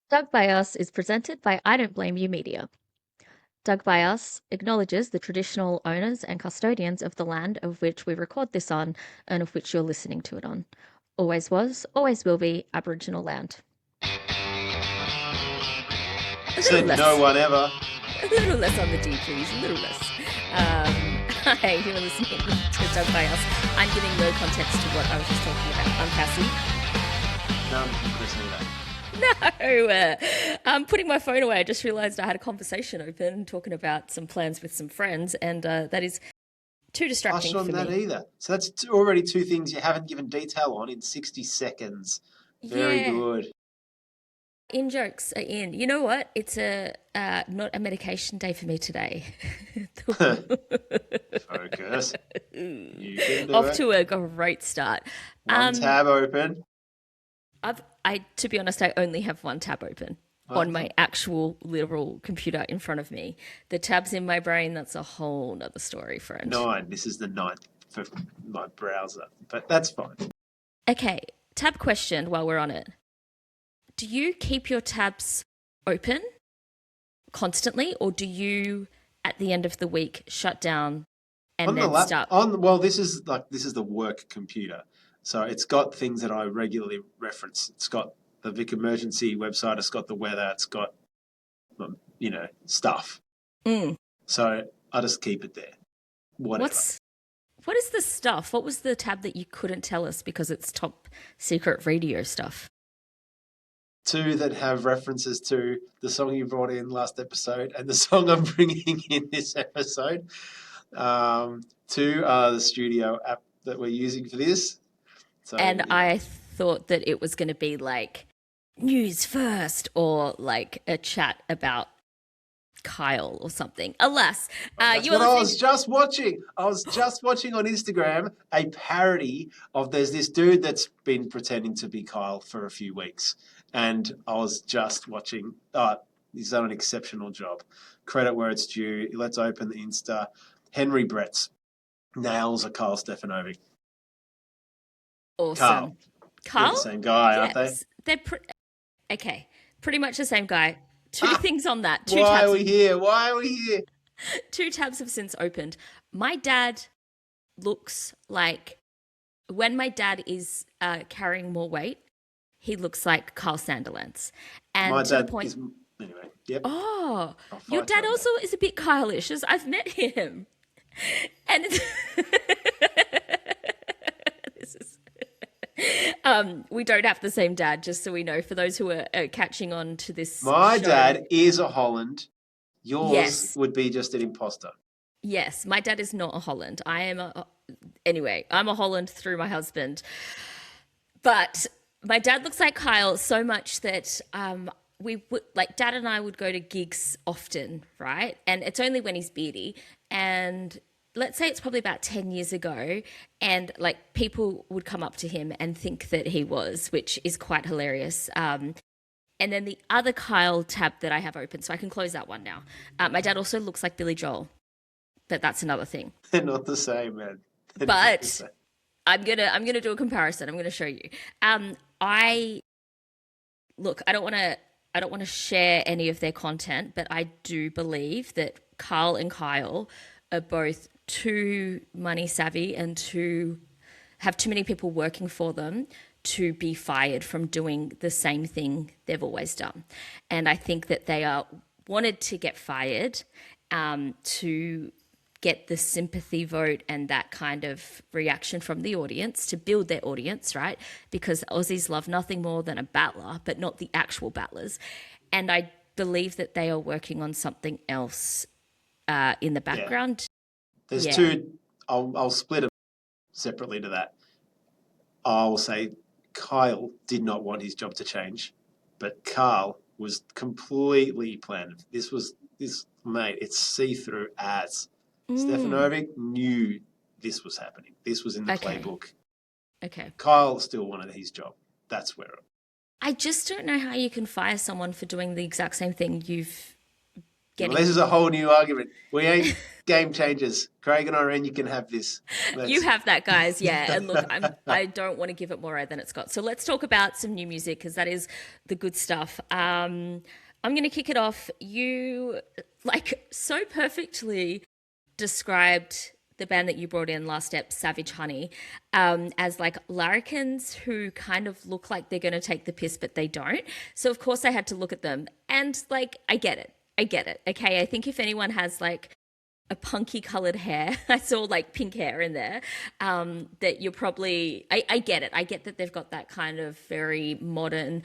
Doug by Us is presented by I Don't Blame You Media. Doug by Us acknowledges the traditional owners and custodians of the land of which we record this on and of which you're listening to it on. Always was, always will be Aboriginal land. A little Said no less. one ever. A little less on the D, please. A little less. Hi, you're listening to Doug by Us. I'm giving no context to what I was just talking about. I'm Cassie. No, I'm listening to that. No, I'm putting my phone away. I just realised I had a conversation open talking about some plans with some friends, and that is too distracting Not for that me. either. So that's already two things you haven't given detail on in 60 seconds. Very Yeah, good. in jokes are in. You know what? It's a not a medication day for me today. Focus. You can do Off it. to a great start. One tab open. To be honest, I only have one tab open on my actual literal computer in front of me. The tabs in my brain, that's a whole nother story, friend. 9. This is the 9th for my browser, but that's fine. Okay, tab question while we're on it. Do you keep your tabs open constantly, or do you, at the end of the week, shut down and then start? Well, this is the work computer, so it's got things that I regularly reference. It's got the Vic Emergency website. It's got the weather. It's got stuff. So I just keep it there. Whatever. What is the stuff? What was the tab that you couldn't tell us because it's top secret radio stuff? 2 that have references to the song you brought in last episode and the song I'm bringing in this episode. 2 are the studio app that we're using for this. So, and I thought that it was going to be like news first or like a chat about Kyle or something. Alas, that's what I was just watching. I was just watching on Instagram a parody of there's this dude that's been pretending to be Kyle for a few weeks. And I was just watching. He's done an exceptional job. Credit where it's due. Let's open the Insta. Henry Brett's nails are Kyle Stefanovic. Awesome. They're the same guy, aren't they? They're okay. Pretty much the same guy. Two things on that. Why are we here? 2 tabs have since opened. My dad looks like, when my dad is carrying more weight, he looks like Carl Sandilands. And my to dad the point, is, anyway, yep. Oh, your dad also is a bit Kyle-ish, as I've met him. And this is we don't have the same dad, just so we know, for those who are catching on to this My show. dad is a Holland. Yours would be just an imposter. Yes, my dad is not a Holland. Anyway, I'm a Holland through my husband. But my dad looks like Kyle so much that we would, like, Dad and I would go to gigs often, right? And it's only when he's beardy. And let's say it's probably about 10 years ago, and like people would come up to him and think that he was, which is quite hilarious. And then the other Kyle tab that I have open, so I can close that one now. My dad also looks like Billy Joel, but that's another thing. They're not the same, man. But I'm gonna do a comparison. I'm gonna show you. I don't want to share any of their content, but I do believe that Carl and Kyle are both too money savvy and have too many people working for them to be fired from doing the same thing they've always done. And I think that they are wanted to get fired to get the sympathy vote and that kind of reaction from the audience to build their audience, right? Because Aussies love nothing more than a battler, but not the actual battlers. And I believe that they are working on something else in the background. There's 2. I'll split them separately to that. I'll say Kyle did not want his job to change, but Carl was completely planned. Mate, it's see-through as. Stefanovic knew this was happening. This was in the playbook. Okay. Kyle still wanted his job. That's where. I just don't know how you can fire someone for doing the exact same thing you've Well, this is a whole new argument. We ain't game changers. Craig and Irene, you can have this. You have that, guys. Yeah. And look, I don't want to give it more air than it's got. So let's talk about some new music because that is the good stuff. I'm going to kick it off. You like so perfectly described the band that you brought in last step, Savage Honey, as like larrikins who kind of look like they're going to take the piss, but they don't. So of course I had to look at them and like, I get it. I get it. Okay. I think if anyone has like a punky colored hair, I saw like pink hair in there, that you're probably, I get it. I get that they've got that kind of very modern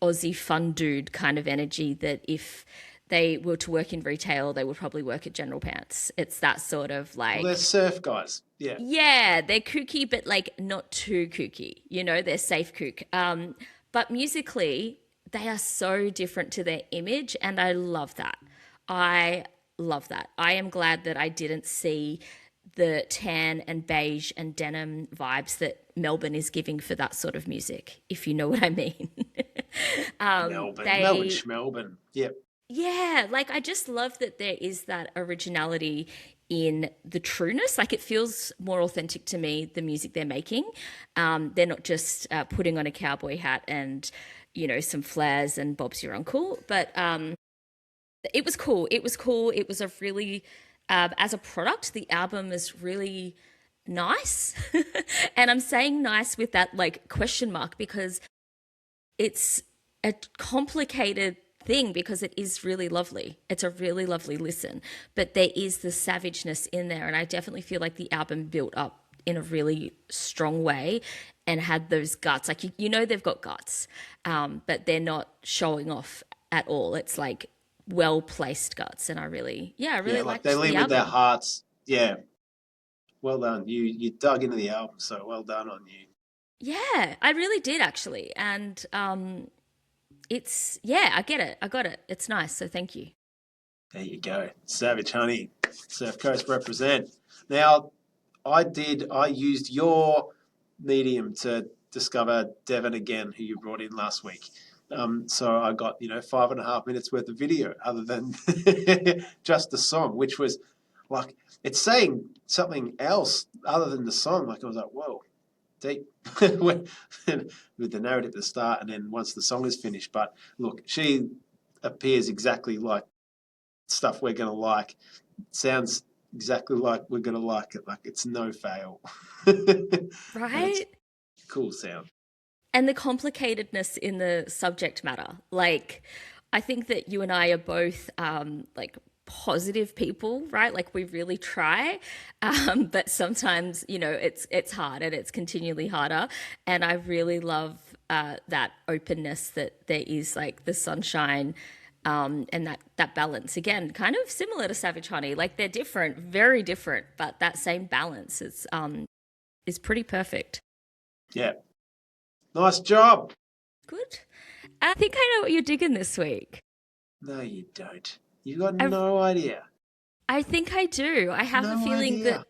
Aussie fun dude kind of energy that if they were to work in retail, they would probably work at General Pants. It's that sort of like, well, they're surf guys. Yeah. Yeah, they're kooky, but like not too kooky. You know, they're safe kook. But musically, they are so different to their image, and I love that. I love that. I am glad that I didn't see the tan and beige and denim vibes that Melbourne is giving for that sort of music, if you know what I mean. Melbourne. Yep. Yeah, like I just love that there is that originality in the trueness. Like it feels more authentic to me, the music they're making. They're not just putting on a cowboy hat and, you know, some flares and Bob's your uncle. But it was cool. It was cool. It was a really, as a product, the album is really nice. And I'm saying nice with that like question mark because it's a complicated thing because it is really lovely. It's a really lovely listen, but there is the savageness in there, and I definitely feel like the album built up in a really strong way and had those guts. Like you know they've got guts, but they're not showing off at all. It's like well placed guts, and I really liked they the lead with album. their hearts. Yeah, well done. You dug into the album, so well done on you. Yeah, I really did actually, and I get it. I got it. It's nice. So thank you. There you go. Savage Honey, Surf Coast represent. Now, I used your medium to discover Devon again, who you brought in last week. So I got, 5.5 minutes worth of video other than just the song, which was like, it's saying something else other than the song. Like I was like, whoa, deep with the narrative at the start and then once the song is finished. But look, she appears exactly like stuff we're going to like. Sounds exactly like we're going to like it. Like it's no fail. Right? Cool sound. And the complicatedness in the subject matter. Like, I think that you and I are both like positive people, right? Like we really try, but sometimes it's hard and it's continually harder. And I really love that openness that there is, like the sunshine. And that balance again, kind of similar to Savage Honey. Like they're different, very different, but that same balance is pretty perfect. Yeah, nice job. Good. I think I know what you're digging this week. No, you don't. You got no idea. I think I do. I have a feeling that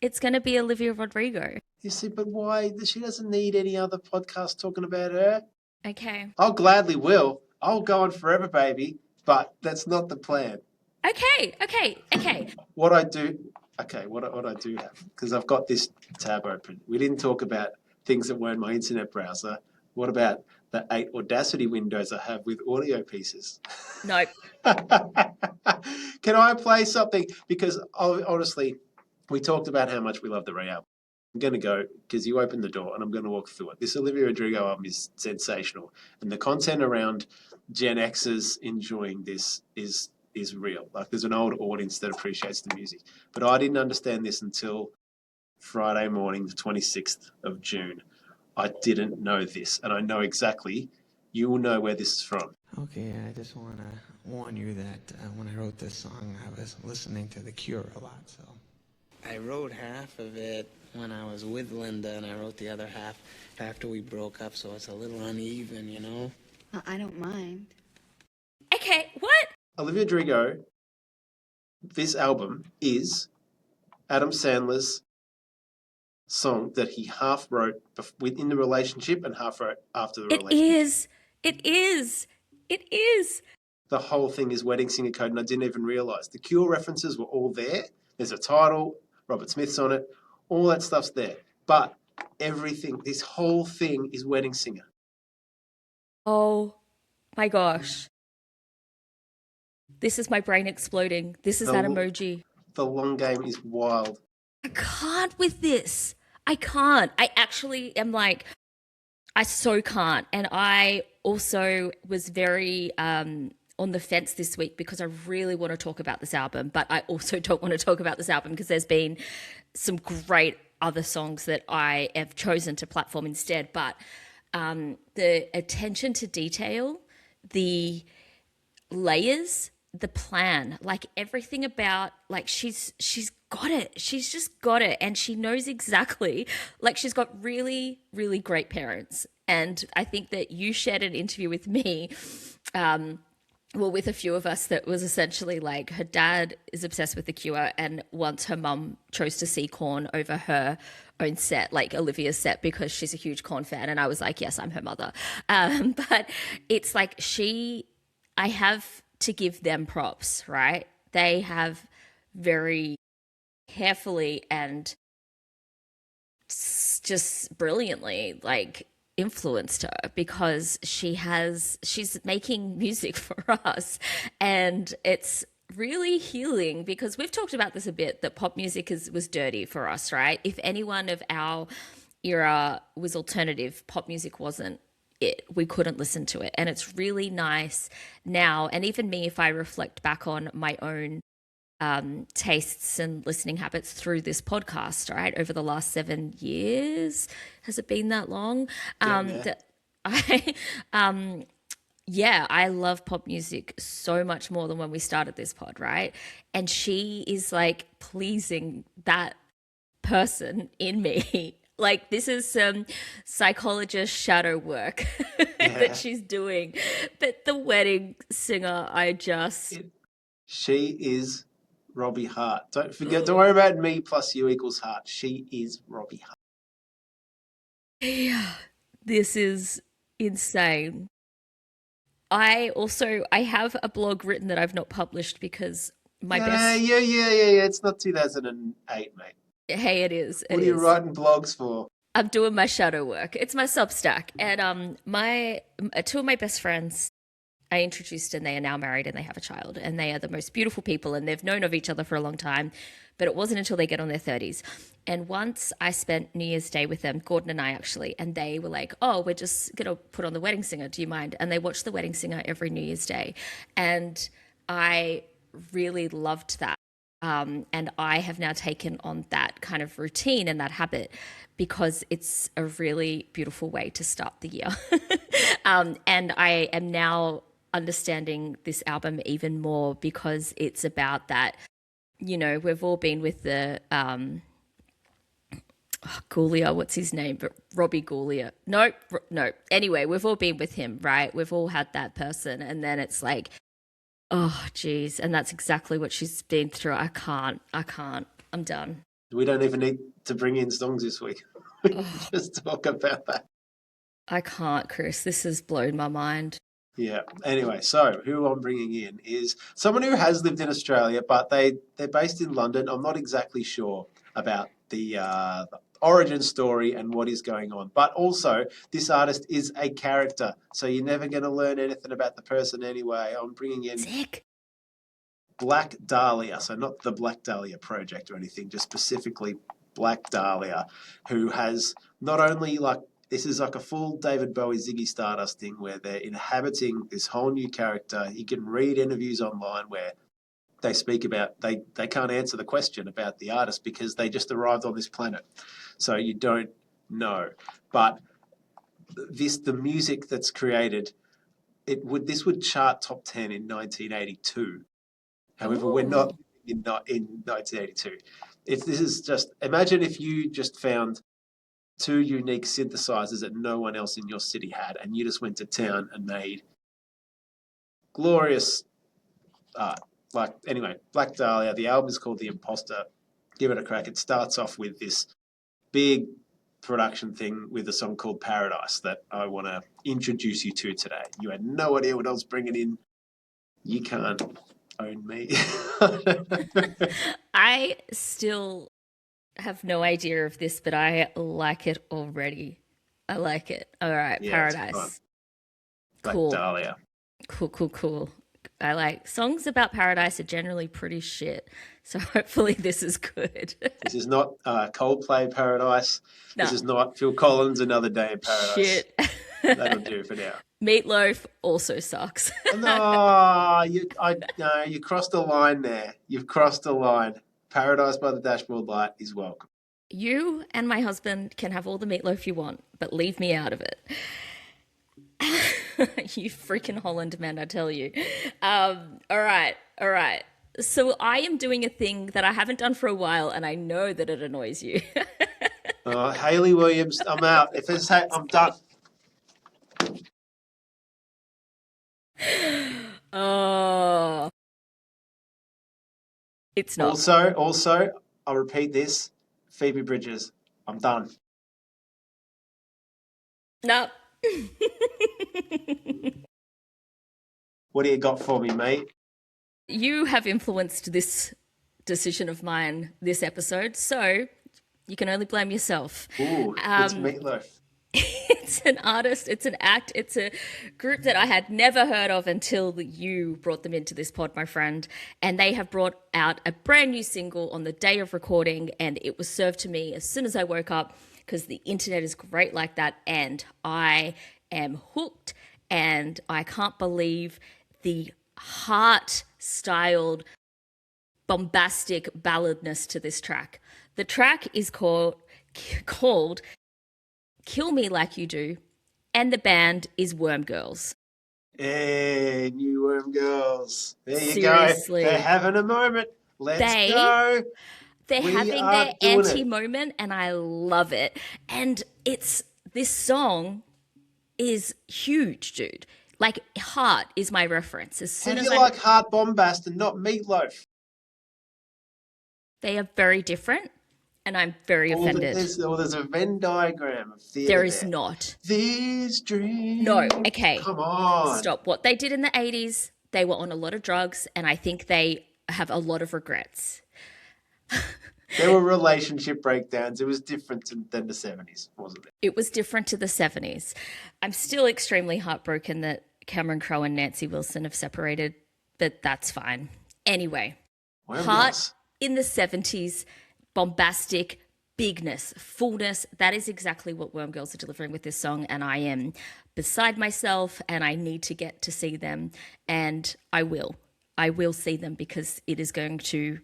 it's going to be Olivia Rodrigo. You see, but why? She doesn't need any other podcast talking about her. Okay. I'll gladly will. I'll go on forever, baby, but that's not the plan. Okay. What I do have, because I've got this tab open. We didn't talk about things that weren't my internet browser. What about the 8 Audacity windows I have with audio pieces? Nope. Can I play something? Because honestly, we talked about how much we love the re-album. I'm going to go, because you opened the door, and I'm going to walk through it. This Olivia Rodrigo album is sensational. And the content around Gen Xers enjoying this is real. Like, there's an old audience that appreciates the music. But I didn't understand this until Friday morning, the 26th of June. I didn't know this, and I know exactly, you will know where this is from. Okay, I just want to warn you that when I wrote this song, I was listening to The Cure a lot, so. I wrote half of it when I was with Linda, and I wrote the other half after we broke up, so it's a little uneven, you know? I don't mind. Okay, what? Olivia Rodrigo, this album is Adam Sandler's song that he half wrote within the relationship and half wrote after the relationship. It is. The whole thing is wedding singer code, and I didn't even realise. The Cure references were all there, There's a title, Robert Smith's on it, all that stuff's there. But everything, this whole thing is Wedding Singer. Oh my gosh. This is my brain exploding. This is that emoji. The long game is wild. I can't with this. I can't. I actually am like, I so can't. And I also was very on the fence this week because I really want to talk about this album, but I also don't want to talk about this album because there's been some great other songs that I have chosen to platform instead. But the attention to detail, the layers, the plan, like everything about, like she's got it. She's just got it, and she knows exactly. Like she's got really, really great parents, and I think that you shared an interview with me. Well, with a few of us, that was essentially like her dad is obsessed with The Cure, and once her mum chose to see Korn over her own set, like Olivia's set, because she's a huge Korn fan, and I was like, yes, I'm her mother. But it's like I have to give them props, right? They have very carefully and just brilliantly like influenced her, because she's making music for us, and it's really healing, because we've talked about this a bit, that pop music was dirty for us, right? If anyone of our era was alternative, pop music wasn't it. We couldn't listen to it. And it's really nice now. And even me, if I reflect back on my own tastes and listening habits through this podcast, right, over the last 7 years, has it been that long? That I love pop music so much more than when we started this pod, right? And she is like pleasing that person in me. Like, this is some psychologist shadow work that she's doing. But the Wedding Singer, She is Robbie Hart. Don't forget, don't worry about me plus you equals Hart. She is Robbie Hart. Yeah, this is insane. I have a blog written that I've not published because my best... Yeah. It's not 2008, mate. Hey, it is. What are you writing blogs for? I'm doing my shadow work. It's my Substack. And my two of my best friends I introduced, and they are now married and they have a child, and they are the most beautiful people, and they've known of each other for a long time, but it wasn't until they get on their 30s. And once I spent New Year's Day with them, Gordon and I actually, and they were like, oh, we're just going to put on The Wedding Singer. Do you mind? And they watched The Wedding Singer every New Year's Day. And I really loved that. And I have now taken on that kind of routine and that habit, because it's a really beautiful way to start the year. And I am now understanding this album even more, because it's about that, you know, we've all been with the Goulia, what's his name? But Robbie Goulia. No. Anyway, we've all been with him, right? We've all had that person. And then it's like, oh, geez. And that's exactly what she's been through. I can't. I'm done. We don't even need to bring in songs this week. We can just talk about that. I can't, Chris. This has blown my mind. Yeah. Anyway, so who I'm bringing in is someone who has lived in Australia, but they're based in London. I'm not exactly sure about the origin story and what is going on. But also, this artist is a character, so you're never going to learn anything about the person anyway. I'm bringing in Black Dahliah, so not the Black Dahlia project or anything, just specifically Black Dahliah, who has not only this is like a full David Bowie Ziggy Stardust thing where they're inhabiting this whole new character. You can read interviews online where they speak about, they can't answer the question about the artist because they just arrived on this planet. So you don't know. But the music that's created, this would chart top 10 in 1982. However, we're not in 1982. This is just, imagine if you just found 2 unique synthesizers that no one else in your city had, and you just went to town and made glorious art. Anyway, Black Dahlia, the album is called The Imposter. Give it a crack. It starts off with this big production thing with a song called Paradise that I want to introduce you to today. You had no idea what I was bringing in. You can't own me. I still have no idea of this, but I like it already. I like it. All right, Yeah, it's fun. Paradise. Black Cool. Dahlia. Cool. I like songs about paradise are generally pretty shit. So hopefully this is good. This is not Coldplay Paradise. No. This is not Phil Collins' Another Day in Paradise. Shit. That'll do for now. Meatloaf also sucks. No, you crossed a line there. You've crossed a line. Paradise by the Dashboard Light is welcome. You and my husband can have all the meatloaf you want, but leave me out of it. You freaking Holland man, I tell you. All right. So I am doing a thing that I haven't done for a while, and I know that it annoys you. Hayley Williams, I'm out. If it's I'm done. Oh, it's not. Also, I'll repeat this. Phoebe Bridgers, I'm done. No. What do you got for me, mate? You have influenced this decision of mine this episode, so you can only blame yourself. Ooh, it's Meatloaf. It's an artist, it's an act, it's a group that I had never heard of until you brought them into this pod, my friend. And they have brought out a brand new single on the day of recording, and it was served to me as soon as I woke up because the internet is great like that. And I am hooked, and I can't believe the heart-styled, bombastic balladness to this track. The track is called Kill Me Like You Do, and the band is WormGirlz. Hey, new WormGirlz. There you Seriously. go. They're having a moment. Let's go. They're We having are their doing it. anti-moment, and I love it. And this song is huge, dude. Like, Heart is my reference. As How soon do as you like Heart Bombast and not Meatloaf? they are very different, and I'm very offended. There's a Venn diagram of theatre. There is not. These dreams. No, okay. Come on. Stop. What they did in the 80s, they were on a lot of drugs, and I think they have a lot of regrets. There were relationship breakdowns. It was different than the 70s, wasn't it? It was different to the 70s. I'm still extremely heartbroken that Cameron Crowe and Nancy Wilson have separated, but that's fine. Anyway, Heart in the 70s, bombastic, bigness, fullness. That is exactly what WormGirlz are delivering with this song, and I am beside myself, and I need to get to see them, and I will. I will see them because it is going to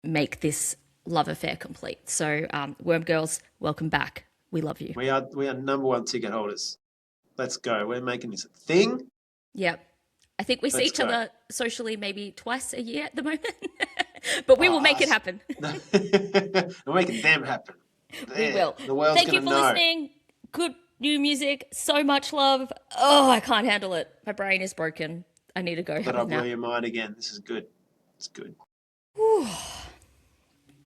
make this love affair complete. So, WormGirlz, welcome back. We love you. We are number one ticket holders. Let's go. We're making this a thing. Yep. I think we see Let's each go. other socially maybe twice a year at the moment, but we will make it happen. We're making them happen. We will. The world's Thank you for gonna know. listening. Good new music. So much love. Oh, I can't handle it. My brain is broken. I need to go But have I'll a blow nap. your mind again. This is good. It's good. Whew.